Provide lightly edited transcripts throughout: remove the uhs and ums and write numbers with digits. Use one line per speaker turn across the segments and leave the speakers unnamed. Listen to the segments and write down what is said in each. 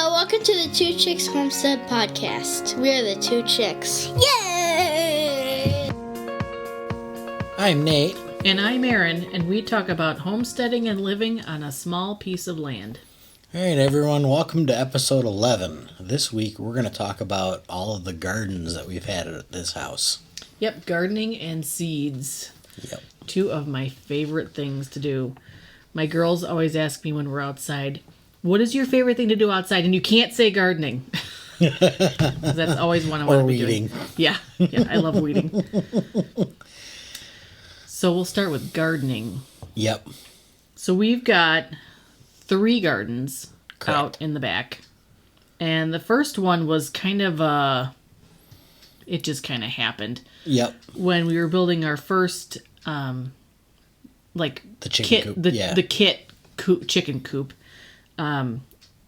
Welcome to the Two Chicks Homestead Podcast. We are the Two Chicks. Yay!
I'm Nate.
And I'm Erin, and we talk about homesteading and living on a small piece of land.
All right, everyone, welcome to episode 11. This week, we're going to talk about all of the gardens that we've had at this house.
Yep, gardening and seeds.
Yep.
Two of my favorite things to do. My girls always ask me when we're outside, what is your favorite thing to do outside? And you can't say gardening. That's always one I want to be doing. Yeah, I love weeding. So we'll start with gardening.
Yep.
So we've got 3 gardens
Correct.
out in the back. And the first one was kind of it just kind of happened.
Yep.
When we were building our first
The chicken
kit,
coop.
the kit chicken coop,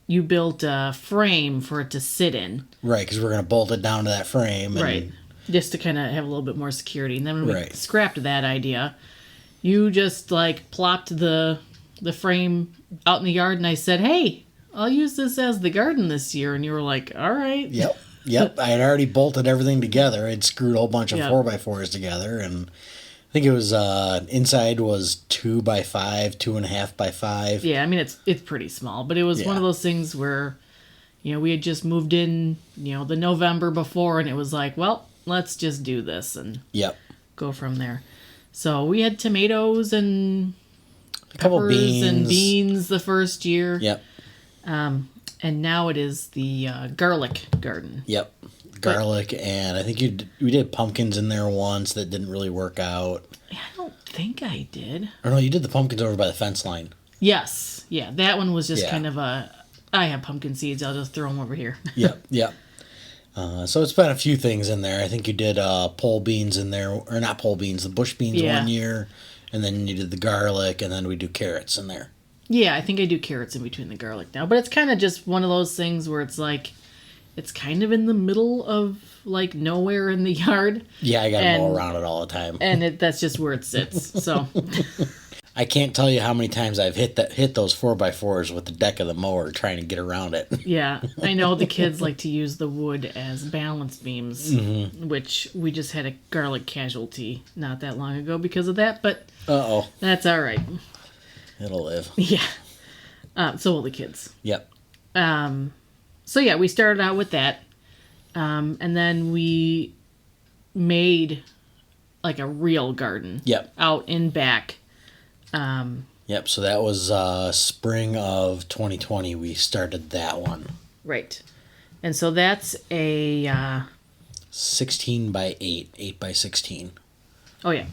you built a frame for it to sit in.
Right, because we're going to bolt it down to that frame. And,
Right. Just to kind of have a little bit more security. And then when we
Right.
scrapped that idea, you just plopped the frame out in the yard, and I said, hey, I'll use this as the garden this year. And you were like, all right.
Yep. I had already bolted everything together. I'd screwed a whole bunch of
Yep.
4x4s together, and I think it was inside was 2x5, 2.5x5.
Yeah, I mean, it's pretty small, but it was one of those things where, we had just moved in, the November before, and it was like, well, let's just do this and go from there. So we had tomatoes and
A couple
peppers
beans.
and beans the first year.
Yep.
And now it is the garlic garden.
Yep. Garlic, and I think we did pumpkins in there once that didn't really work out.
I don't think I did.
Or no, you did the pumpkins over by the fence line.
Yes. Yeah, that one was just
Yeah.
kind of I have pumpkin seeds, I'll just throw them over here.
Yep. So it's been a few things in there. I think you did pole beans in there, or not pole beans, the bush beans one year, and then you did the garlic, and then we do carrots in there.
Yeah, I think I do carrots in between the garlic now. But it's kind of just one of those things where it's kind of in the middle of nowhere in the yard.
Yeah, I got to mow around it all the time.
And that's just where it sits. So
I can't tell you how many times I've hit those 4x4s with the deck of the mower trying to get around it.
yeah, I know the kids like to use the wood as balance beams, which we just had a garlic casualty not that long ago because of that. But that's all right.
It'll live.
Yeah. So will the kids.
Yep.
So yeah, we started out with that. And then we made a real garden.
Yep.
Out in back.
Yep, so that was spring of 2020 we started that one.
Right. And so that's a
16 by 8 by 16.
Oh yeah.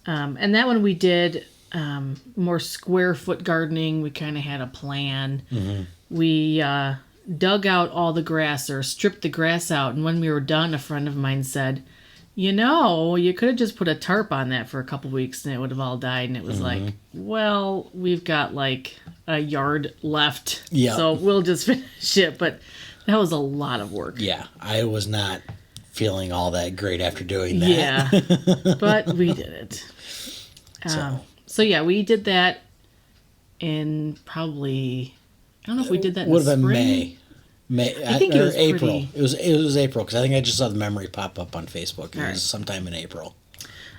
And that one we did more square foot gardening. We kind of had a plan. Mm-hmm. We dug out all the grass, or stripped the grass out, and when we were done, a friend of mine said, you could have just put a tarp on that for a couple weeks and it would have all died. And it was like, well, we've got a yard left, so we'll just finish it. But that was a lot of work.
Yeah, I was not feeling all that great after doing that.
Yeah, but we did it. So yeah, we did that in probably, I don't know if we did that in the spring.
Would have been May.
I think it was
April.
pretty...
It was April, because I think I just saw the memory pop up on Facebook. It was sometime in April.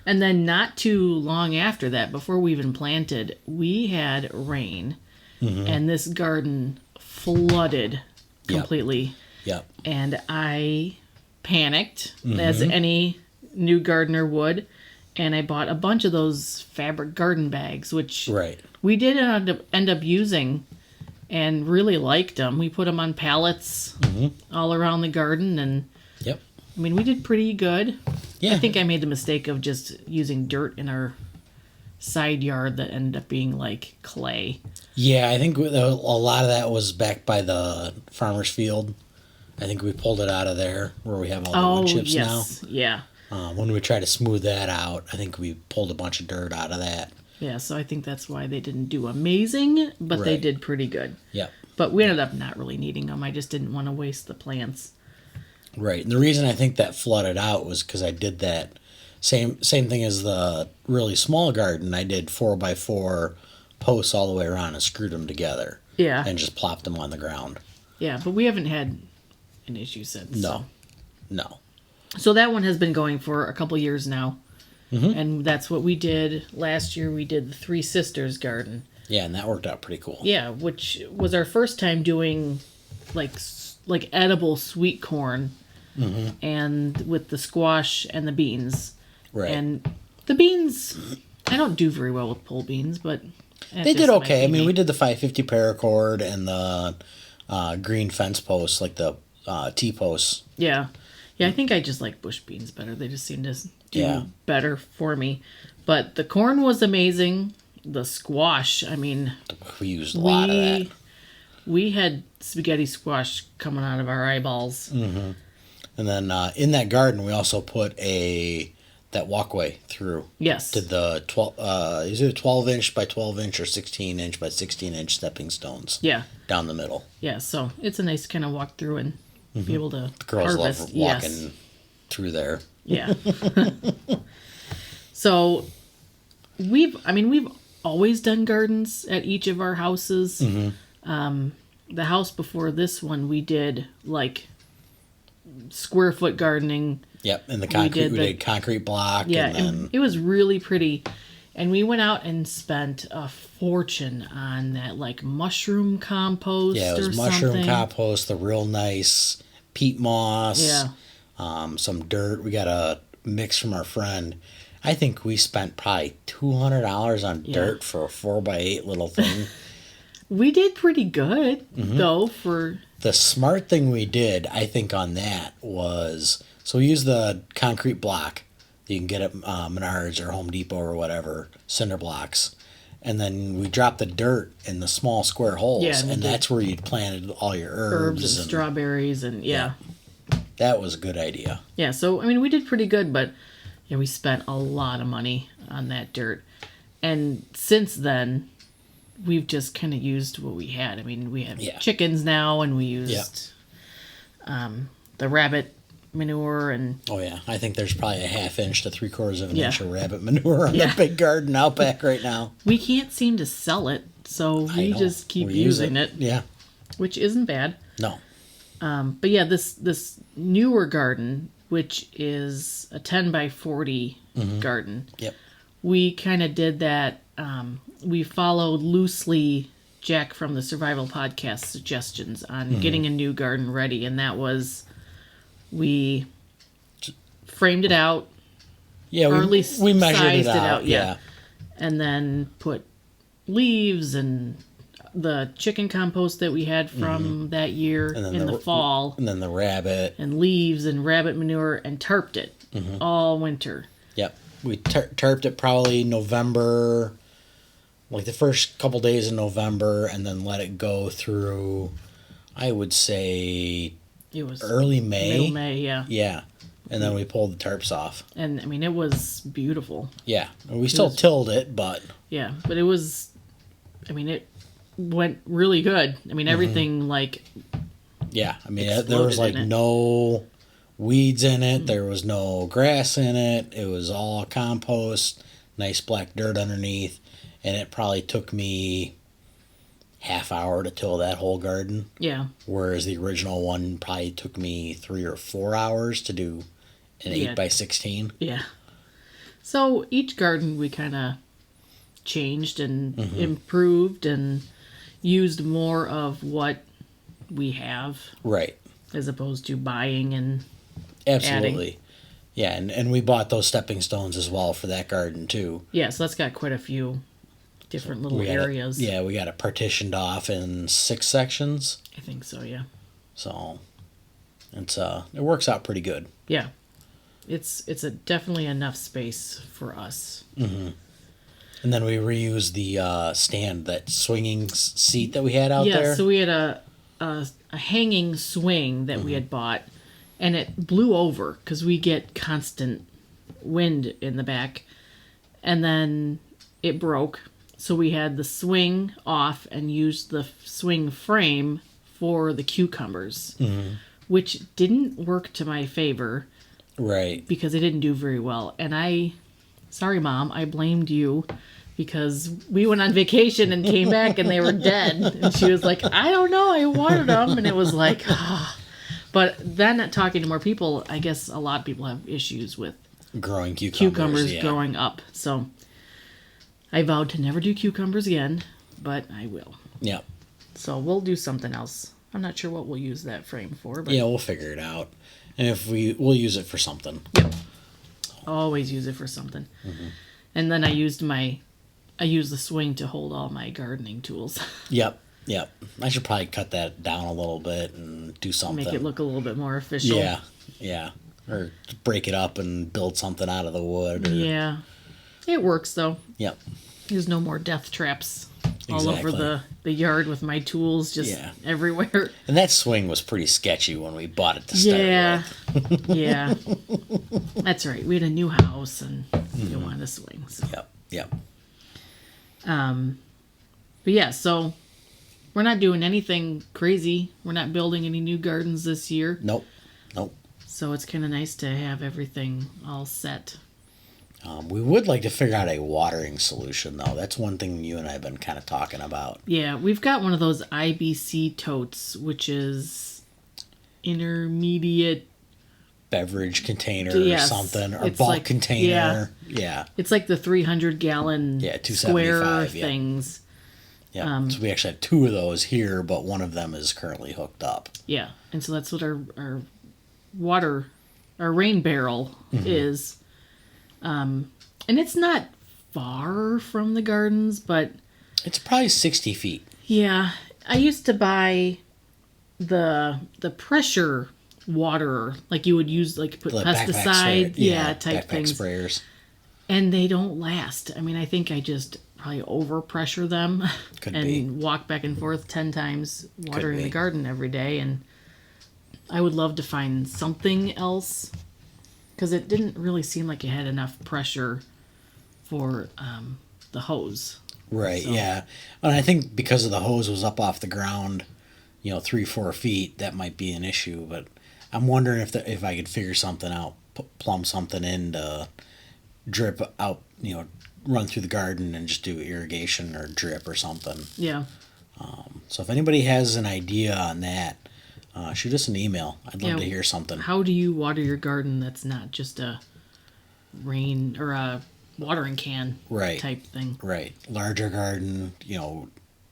And then not too long after that, before we even planted, we had rain, and this garden flooded completely.
Yep.
And I panicked, as any new gardener would, and I bought a bunch of those fabric garden bags, which we did end up using and really liked them. We put them on pallets all around the garden, and I mean, we did pretty good. Yeah. I think I made the mistake of just using dirt in our side yard that ended up being clay. Yeah,
I think a lot of that was back by the farmer's field. I think we pulled it out of there where we have all the wood chips now.
Yeah.
When we tried to smooth that out, I think we pulled a bunch of dirt out of that.
Yeah, so I think that's why they didn't do amazing, but they did pretty good.
Yep.
But we ended up not really needing them. I just didn't want to waste the plants.
Right. And the reason I think that flooded out was because I did that same thing as the really small garden. I did 4x4 posts all the way around and screwed them together.
Yeah.
and just plopped them on the ground.
Yeah, but we haven't had an issue since.
No.
So that one has been going for a couple years now. And that's what we did last year. We did the Three Sisters garden.
Yeah, and that worked out pretty cool.
Yeah, which was our first time doing like edible sweet corn, and with the squash and the beans.
Right.
And the beans, I don't do very well with pole beans, but
they did okay. I mean, we did the 550 paracord and the green fence posts, like the T-posts.
Yeah. Yeah, I think I just like bush beans better. They just seem to do better for me. But the corn was amazing. The squash, I mean...
We used a lot of that.
We had spaghetti squash coming out of our eyeballs.
Mm-hmm. And then in that garden, we also put that walkway through.
Yes.
To the 12-inch by 12-inch or 16-inch by 16-inch stepping stones.
Yeah.
Down the middle.
Yeah, so it's a nice kind of walk through and be able to
The girls
harvest.
love walking through there.
Yeah. So we've always done gardens at each of our houses. The house before this one, we did like square foot gardening.
Yep, and the concrete, we did concrete block.
Yeah,
and then
it was really pretty. And we went out and spent a fortune on that, like mushroom compost.
Yeah, it was mushroom compost, the real nice peat moss.
Yeah.
Some dirt. We got a mix from our friend. I think we spent probably $200 on dirt for a 4x8 little thing.
We did pretty good, though, for...
The smart thing we did, I think, on that was... So we used the concrete block that you can get at Menards or Home Depot or whatever, cinder blocks. And then we dropped the dirt in the small square holes.
Yeah,
and that's where you planted all your herbs.
And strawberries and,
That was a good idea.
Yeah, so, I mean, we did pretty good, but we spent a lot of money on that dirt. And since then... We've just kind of used what we had. I mean, we have chickens now, and we used the rabbit manure. And
oh, yeah. I think there's probably a 1/2 inch to 3/4 of an inch of rabbit manure on the big garden out back right now.
We can't seem to sell it, so we just keep using it.
Yeah.
Which isn't bad.
No.
But yeah, this newer garden, which is a 10 by 40 garden.
Yep.
We kind of did that. We followed loosely Jack from the Survival Podcast suggestions on getting a new garden ready, and that was we framed it out.
Yeah,
or at least
we measured
sized
it out.
Yeah. And then put leaves and the chicken compost that we had from that year in the fall.
And then the rabbit.
And leaves and rabbit manure and tarped it all winter.
Yep. We tarped it probably November, like the first couple days in November, and then let it go through, I would say,
it was
early May.
Middle May, yeah.
Yeah. And then we pulled the tarps off.
And, I mean, it was beautiful.
Yeah. And we still tilled it, but...
Yeah, but it was... I mean, it went really good. I mean, everything, like...
Yeah. I mean, there was, like, no weeds in it. There was no grass in it. It was all compost, nice black dirt underneath. And it probably took me half hour to till that whole garden.
Yeah.
Whereas the original one probably took me 3 or 4 hours to do an 8 by 16.
Yeah. So each garden we kind of changed and improved and used more of what we have.
Right.
As opposed to buying and
Absolutely.
adding.
Yeah, and we bought those stepping stones as well for that garden too.
Yeah, so that's got quite a few different little areas.
We got it partitioned off in 6 sections.
I think so, yeah.
So it's it works out pretty good.
Yeah. It's definitely enough space for us.
Mm-hmm. And then we reused the stand, that swinging seat that we had out there.
Yeah, so we had a hanging swing that we had bought, and it blew over because we get constant wind in the back. And then it broke, so we had the swing off and used the swing frame for the cucumbers, which didn't work to my favor.
Right.
Because it didn't do very well. And sorry, Mom, I blamed you because we went on vacation and came back and they were dead. And she was like, I don't know, I watered them. And it was like, ah. But then talking to more people, I guess a lot of people have issues with
growing cucumbers
growing up. So I vowed to never do cucumbers again, but I will.
Yep.
So we'll do something else. I'm not sure what we'll use that frame for. But
yeah, we'll figure it out. And if we'll use it for something.
Yep. Always use it for something. Mm-hmm. And then I used the swing to hold all my gardening tools.
Yep. I should probably cut that down a little bit and do something.
Make it look a little bit more official.
Yeah. Or break it up and build something out of the wood.
Yeah. It works, though.
Yep.
There's no more death traps all over the yard with my tools just everywhere.
And that swing was pretty sketchy when we bought it to start with.
Yeah. That's right. We had a new house and we wanted a swing. So.
Yep.
But yeah, so we're not doing anything crazy. We're not building any new gardens this year.
Nope.
So it's kind of nice to have everything all set.
We would like to figure out a watering solution, though. That's one thing you and I have been kind of talking about.
Yeah, we've got one of those IBC totes, which is intermediate
beverage container or something, or bulk like, container. Yeah.
It's like the 300-gallon square things.
Yeah. So we actually have two of those here, but one of them is currently hooked up.
Yeah, and so that's what our rain barrel is. And it's not far from the gardens, but
it's probably 60 feet.
Yeah. I used to buy the pressure waterer, like you would use, like put pesticide, type things.
Sprayers.
And they don't last. I mean, I think I just probably overpressure them walk back and forth 10 times watering the garden every day. And I would love to find something else, because it didn't really seem like it had enough pressure for the hose.
Right, so. Yeah. And I think because of the hose was up off the ground, 3-4 feet, that might be an issue. But I'm wondering if I could figure something out, plumb something in to drip out, run through the garden and just do irrigation or drip or something.
Yeah.
So if anybody has an idea on that, shoot us an email. I'd love to hear something.
How do you water your garden that's not just a rain or a watering can type thing?
Right. Larger garden,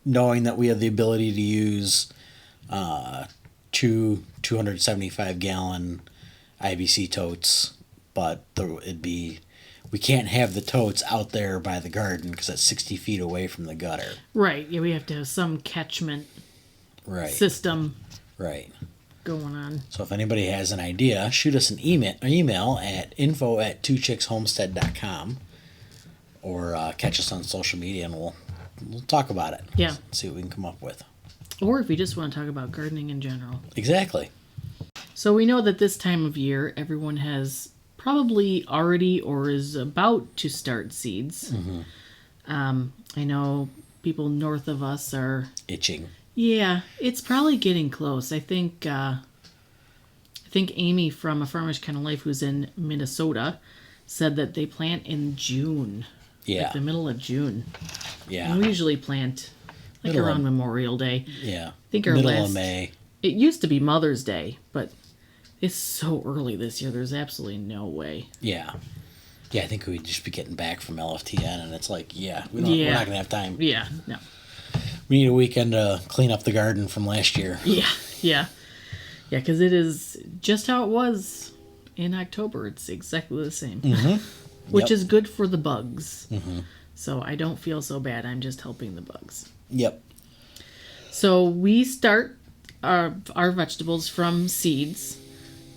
knowing that we have the ability to use 275-gallon IBC totes, but we can't have the totes out there by the garden because it's 60 feet away from the gutter. Right.
Yeah, we have to have some catchment system.
Right.
Going on.
So if anybody has an idea, shoot us an email at info@twochickshomestead.com or catch us on social media and we'll talk about it.
Yeah.
See what we can come up with.
Or if you just want to talk about gardening in general.
Exactly.
So we know that this time of year, everyone has probably already or is about to start seeds. Mm-hmm. I know people north of us are
itching.
Yeah, it's probably getting close. I think Amy from A Farmer's Kind of Life, who's in Minnesota, said that they plant in June.
Yeah.
Like the middle of June.
Yeah.
And we usually plant around Memorial Day.
Yeah.
I think
middle of May.
It used to be Mother's Day, but it's so early this year. There's absolutely no way.
Yeah. Yeah, I think we'd just be getting back from LFTN, and it's like, we're not going to have time.
Yeah, no.
We need a weekend to clean up the garden from last year.
Yeah, because it is just how it was in October. It's exactly the same, which is good for the bugs. Mm-hmm. So I don't feel so bad. I'm just helping the bugs.
Yep.
So we start our vegetables from seeds.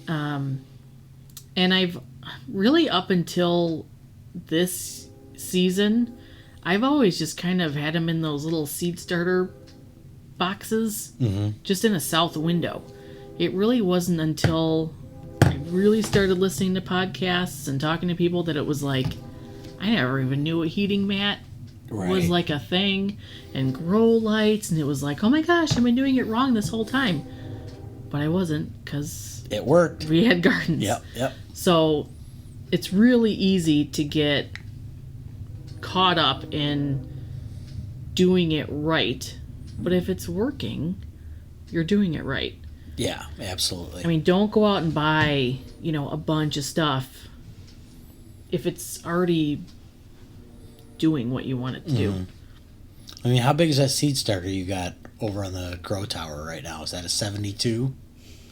And I've really, up until this season, I've always just kind of had them in those little seed starter boxes, just in a south window. It really wasn't until I really started listening to podcasts and talking to people that it was like, I never even knew a heating mat was like a thing, and grow lights, and it was like, oh my gosh, I've been doing it wrong this whole time. But I wasn't, because
it worked.
We had gardens.
Yep.
So it's really easy to get caught up in doing it right. But if it's working, you're doing it right.
Yeah, absolutely.
I mean, don't go out and buy, a bunch of stuff if it's already doing what you want it to do.
I mean, how big is that seed starter you got over on the grow tower right now? Is that a 72?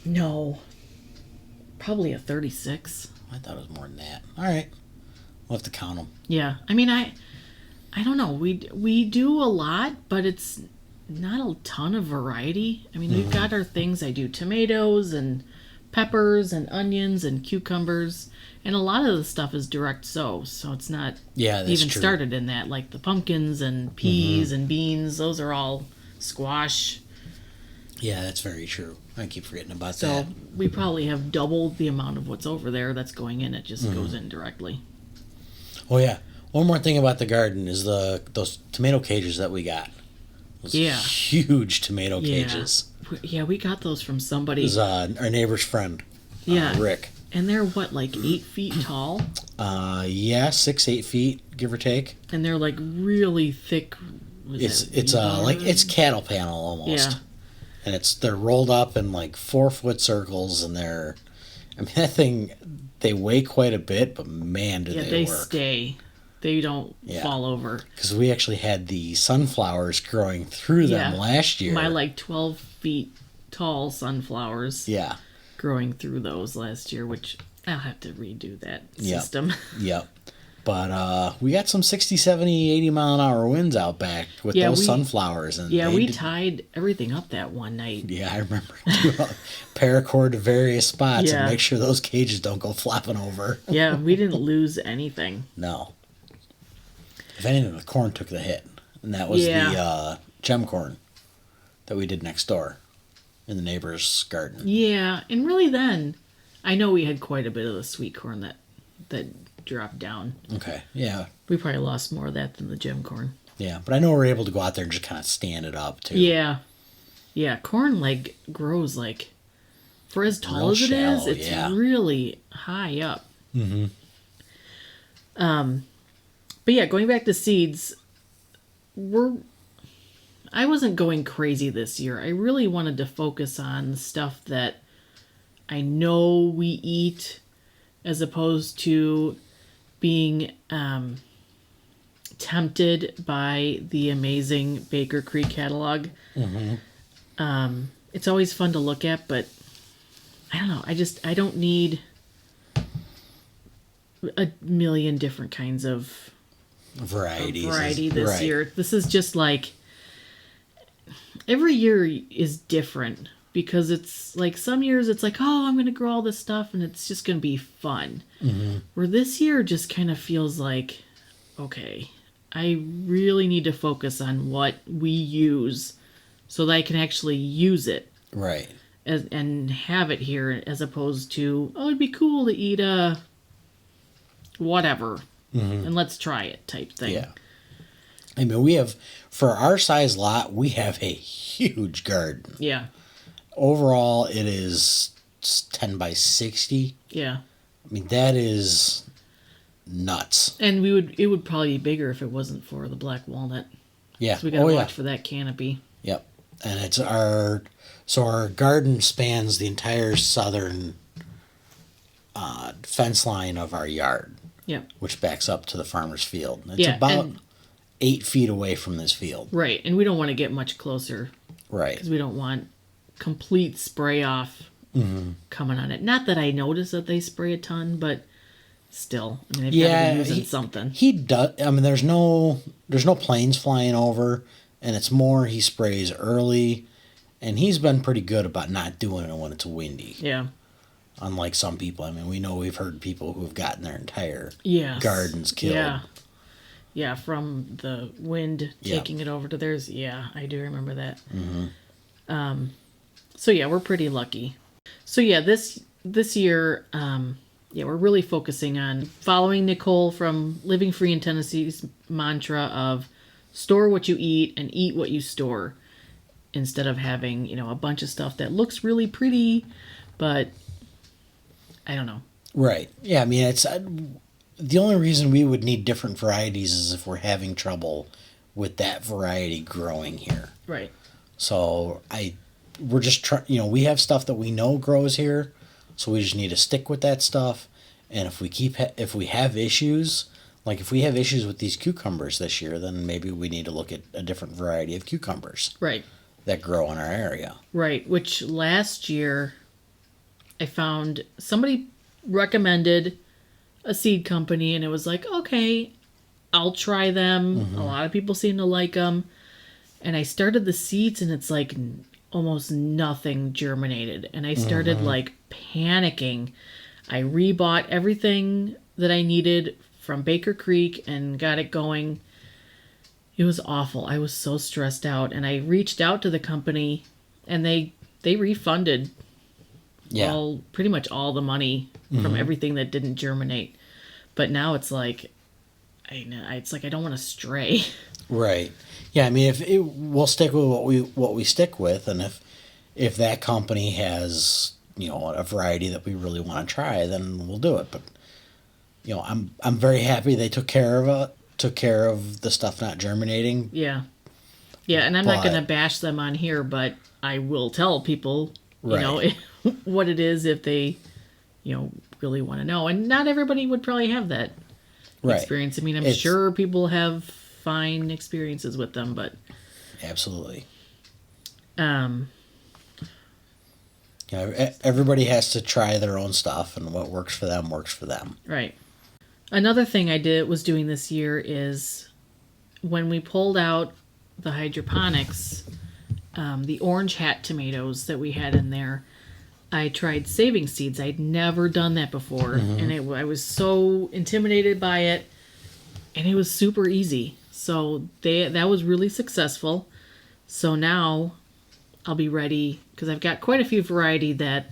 No. Probably a 36.
I thought it was more than that. All right. We'll have to count them.
Yeah. I mean, I don't know. We do a lot, but it's not a ton of variety. I mean, we've got our things. I do tomatoes and peppers and onions and cucumbers. And a lot of the stuff is direct sow, so it's not even
true.
started in that. Like the pumpkins and peas and beans, those are all squash.
Yeah, that's very true. I keep forgetting about
So
that.
we probably have doubled the amount of what's over there that's going in. It just goes in directly.
Oh, yeah. One more thing about the garden is those tomato cages that we got. Those huge tomato cages.
Yeah, we got those from
It
somebody.
was our neighbor's friend, Rick.
And they're what, like 8 feet tall?
6-8 feet, give or take.
And they're like really thick.
It's like it's cattle panel almost.
Yeah.
And they're rolled up in like 4-foot circles, and that thing, they weigh quite a bit, but man, do they work.
Stay. They don't fall over.
Because we actually had the sunflowers growing through them last year.
My like 12 feet tall sunflowers.
Yeah.
Growing through those last year, which I'll have to redo that system.
Yep. But we got some 60, 70, 80 mile an hour winds out back with those sunflowers. And
we tied everything up that one night.
Yeah, I remember. Paracord to various spots and make sure those cages don't go flopping over.
Yeah, we didn't lose anything.
No. If anything, the corn took the hit. And that was the gem corn that we did next door in the neighbor's garden.
Yeah, and really then, I know we had quite a bit of the sweet corn that dropped down.
Okay, yeah.
We probably lost more of that than the gem corn.
Yeah, but I know we're able to go out there and just kind of stand it up, too.
Yeah. Yeah, corn, grows, for as tall
Real
as it
shallow,
is, it's really high up.
Mm-hmm.
But yeah, going back to seeds, I wasn't going crazy this year. I really wanted to focus on the stuff that I know we eat, as opposed to being tempted by the amazing Baker Creek catalog. Mm-hmm. It's always fun to look at, but I don't know. I don't need a million different kinds of variety this year. This is just every year is different, because it's some years it's I'm going to grow all this stuff and it's just going to be fun. Mm-hmm. Where this year just kind of feels okay, I really need to focus on what we use so that I can actually use it.
Right.
And have it here, as opposed to, it'd be cool to eat a whatever. Mm-hmm. And let's try it type thing.
Yeah. I mean, we have, for our size lot, we have a huge garden.
Yeah.
Overall, it is 10 by 60.
Yeah.
I mean, that is nuts.
And it would probably be bigger if it wasn't for the black walnut.
Yeah.
So we got to watch for that canopy.
Yep. And our garden spans the entire southern fence line of our yard.
Yep.
Which backs up to the farmer's field. It's about 8 feet away from this field.
Right. And we don't want to get much closer.
Right.
Because we don't want complete spray off coming on it. Not that I notice that they spray a ton, but still. I mean, they've got to be using something.
He does. I mean, there's no planes flying over, and it's more he sprays early, and he's been pretty good about not doing it when it's windy.
Yeah.
Unlike some people. I mean, we've heard people who have gotten their entire gardens killed.
Yeah. Yeah, from the wind taking it over to theirs. Yeah, I do remember that. Mm-hmm. So yeah, we're pretty lucky. So yeah, this year, we're really focusing on following Nicole from Living Free in Tennessee's mantra of store what you eat and eat what you store, instead of having, a bunch of stuff that looks really pretty, but I don't know.
Right. Yeah, I mean, the only reason we would need different varieties is if we're having trouble with that variety growing here.
Right.
So we're just we have stuff that we know grows here, so we just need to stick with that stuff. And if we have issues, like if we have issues with these cucumbers this year, then maybe we need to look at a different variety of cucumbers.
Right.
That grow in our area.
Right. Which last year I found somebody recommended a seed company, and it was like, okay, I'll try them. Mm-hmm. A lot of people seem to like them. And I started the seeds, and it's like almost nothing germinated. And I started like panicking. I rebought everything that I needed from Baker Creek and got it going. It was awful. I was so stressed out. And I reached out to the company, and they refunded pretty much all the money from everything that didn't germinate. But now it's like, I don't want to stray.
Right. Yeah. I mean, we'll stick with what we stick with, and if that company has a variety that we really want to try, then we'll do it. But I'm very happy they took care of it. Took care of the stuff not germinating.
Yeah. Yeah, and I'm not going to bash them on here, but I will tell people, what it is if they, really want to know. And not everybody would probably have that experience. I mean, I'm sure people have fine experiences with them, but...
Absolutely. Everybody has to try their own stuff, and what works for them works for them.
Right. Another thing I was doing this year is when we pulled out the hydroponics, the orange hat tomatoes that we had in there, I tried saving seeds. I'd never done that before, and I was so intimidated by it, and it was super easy. So that was really successful. So now I'll be ready, because I've got quite a few variety that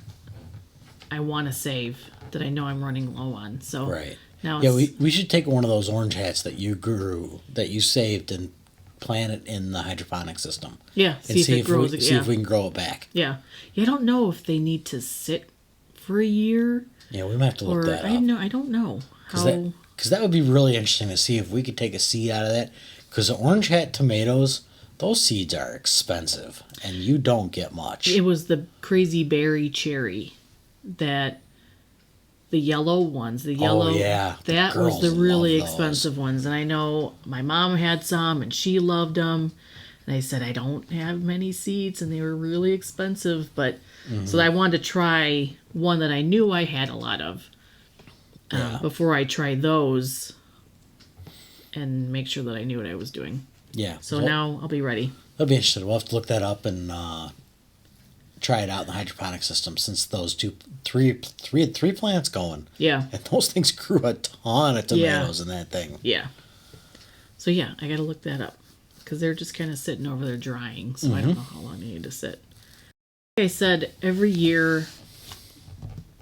I want to save that I know I'm running low on. So
right.
Now
we should take one of those orange hats that you grew, that you saved, and plant it in the hydroponic system.
Yeah,
see if it grows again. See if we can grow it back.
Yeah. I don't know if they need to sit for a year.
Yeah, we might have to look that up.
I don't know.
Because that would be really interesting to see if we could take a seed out of that. Because the orange hat tomatoes, those seeds are expensive, and you don't get much.
It was the crazy berry cherry that... The yellow ones, that was the really expensive ones. And I know my mom had some, and she loved them. And I said, I don't have many seeds, and they were really expensive. But so I wanted to try one that I knew I had a lot of before I tried those, and make sure that I knew what I was doing.
Yeah.
So now I'll be ready.
I'll be interested. We'll have to look that up and try it out in the hydroponic system, since those three plants going.
Yeah.
And those things grew a ton of tomatoes in that thing.
Yeah. So I got to look that up, because they're just kind of sitting over there drying, so I don't know how long they need to sit. Like I said, every year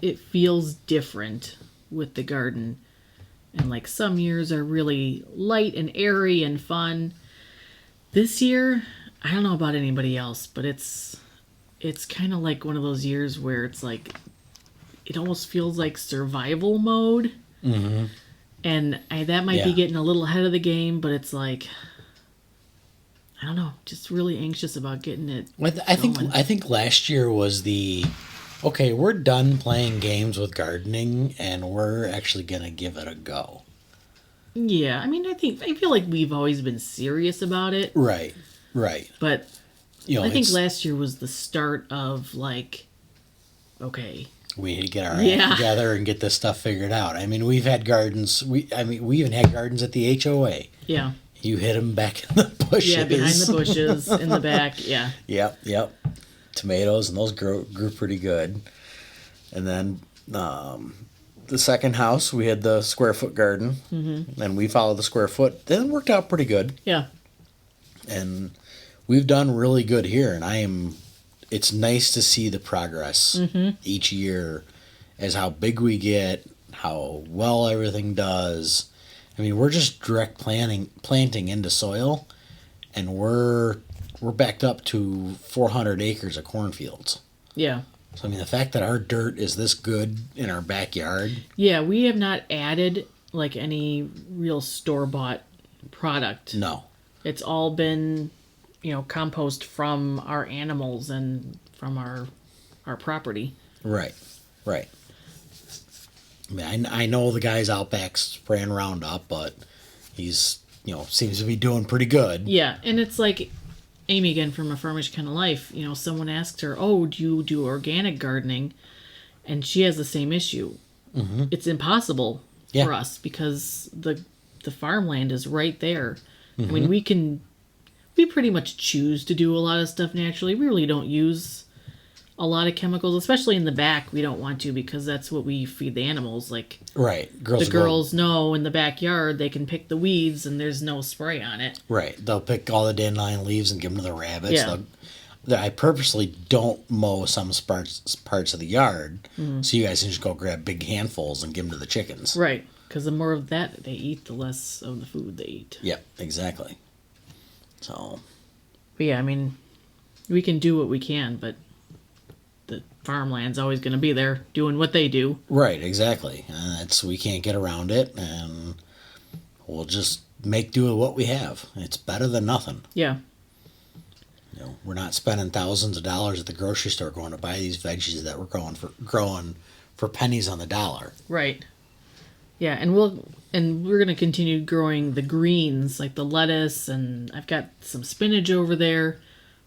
it feels different with the garden. And like some years are really light and airy and fun. This year, I don't know about anybody else, but it's kind of like one of those years where it's like, it almost feels like survival mode. Mm-hmm. And that might be getting a little ahead of the game, but it's like, I don't know, just really anxious about getting it.
I think last year was okay, we're done playing games with gardening, and we're actually going to give it a go.
Yeah, I mean, I feel like we've always been serious about it.
Right.
But I think last year was the start of like, okay,
we need to get our act together and get this stuff figured out. I mean, we've had gardens. We even had gardens at the HOA.
Yeah.
You hit them back in the bushes.
Yeah, behind the bushes, in the back. Yeah.
Yep. Tomatoes, and those grew pretty good. And then the second house, we had the square foot garden, and we followed the square foot. Then it worked out pretty good.
Yeah.
And we've done really good here, and it's nice to see the progress each year as how big we get, how well everything does. I mean, we're just direct planting into soil, and we're backed up to 400 acres of cornfields.
Yeah.
So, I mean, the fact that our dirt is this good in our backyard.
Yeah, we have not added like any real store-bought product.
No.
It's all been, compost from our animals and from our property.
Right. I mean, I know the guy's out back spraying Roundup, but he's, seems to be doing pretty good.
Yeah, and it's like Amy again from A Farmish Kind of Life. Someone asked her, "Oh, do you do organic gardening?" And she has the same issue. Mm-hmm. It's impossible for us because the farmland is right there. Mm-hmm. I mean, we pretty much choose to do a lot of stuff naturally. We really don't use a lot of chemicals, especially in the back. We don't want to because that's what we feed the animals. Like,
right,
the girls know in the backyard they can pick the weeds and there's no spray on it.
Right, they'll pick all the dandelion leaves and give them to the rabbits.
Yeah.
I purposely don't mow some parts of the yard, so you guys can just go grab big handfuls and give them to the chickens.
Right, because the more of that they eat, the less of the food they eat.
Yep, exactly. So.
But yeah, I mean, we can do what we can, but the farmland's always going to be there doing what they do.
Right, exactly. We can't get around it, and we'll just make do with what we have. It's better than nothing.
Yeah.
We're not spending thousands of dollars at the grocery store going to buy these veggies that we're growing for pennies on the dollar.
Right. Yeah, and we're going to continue growing the greens like the lettuce, and I've got some spinach over there.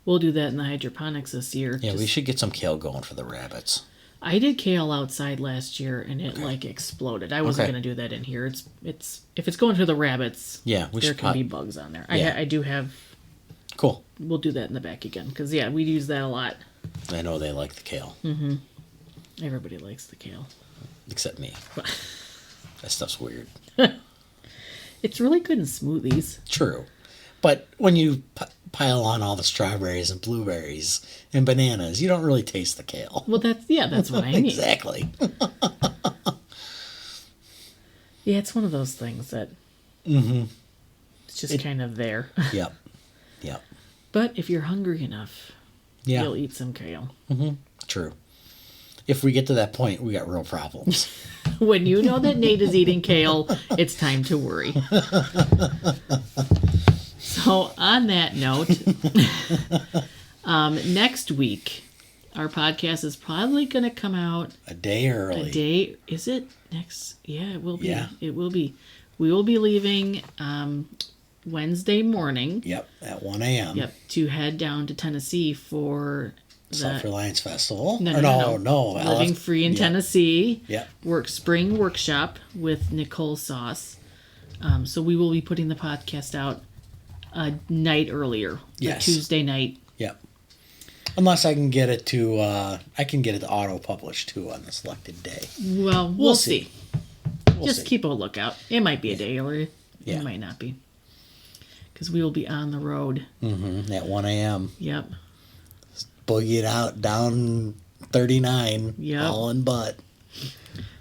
We'll do that in the hydroponics this year.
Yeah, we should get some kale going for the rabbits.
I did kale outside last year, and it exploded. I wasn't going to do that in here. It's if it's going to the rabbits.
Yeah,
there can be bugs on there.
Yeah.
I do have.
Cool.
We'll do that in the back again because we use that a lot.
I know they like the kale.
Mm-hmm. Everybody likes the kale,
except me. That stuff's weird.
It's really good in smoothies.
True, but when you pile on all the strawberries and blueberries and bananas, you don't really taste the kale.
Well, that's what I mean.
Exactly.
Yeah, it's one of those things that it's just kind of there.
Yep.
But if you're hungry enough, you'll eat some kale.
Mm-hmm. True. If we get to that point, we got real problems.
When you know that Nate is eating kale, it's time to worry. So on that note, next week, our podcast is probably going to come out
a day early.
Is it next? Yeah, it will be.
Yeah.
It will be. We will be leaving Wednesday morning.
Yep, at 1 a.m.
Yep, to head down to Tennessee for the
Self-Reliance Festival.
No. Living Free in Tennessee.
Yep.
Spring workshop with Nicole Sauce. So we will be putting the podcast out a night earlier.
Yes.
Tuesday night.
Yep. Unless I can get it to auto-published too on the selected day.
Well, we'll see. Just
see.
keep a lookout. It might be a day earlier.
Yeah.
It might not be. Because we will be on the road.
Mm-hmm. At 1 a.m.
Yep.
Boogie it out down 39.
Yep.
All in butt.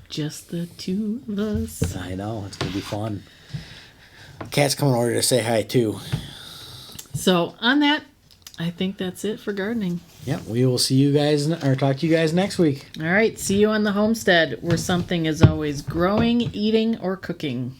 Just the two of us.
I know. It's going to be fun. Cat's coming over to say hi too.
So on that, I think that's it for gardening.
Yep. We will see you guys or talk to you guys next week.
All right. See you on the homestead where something is always growing, eating, or cooking.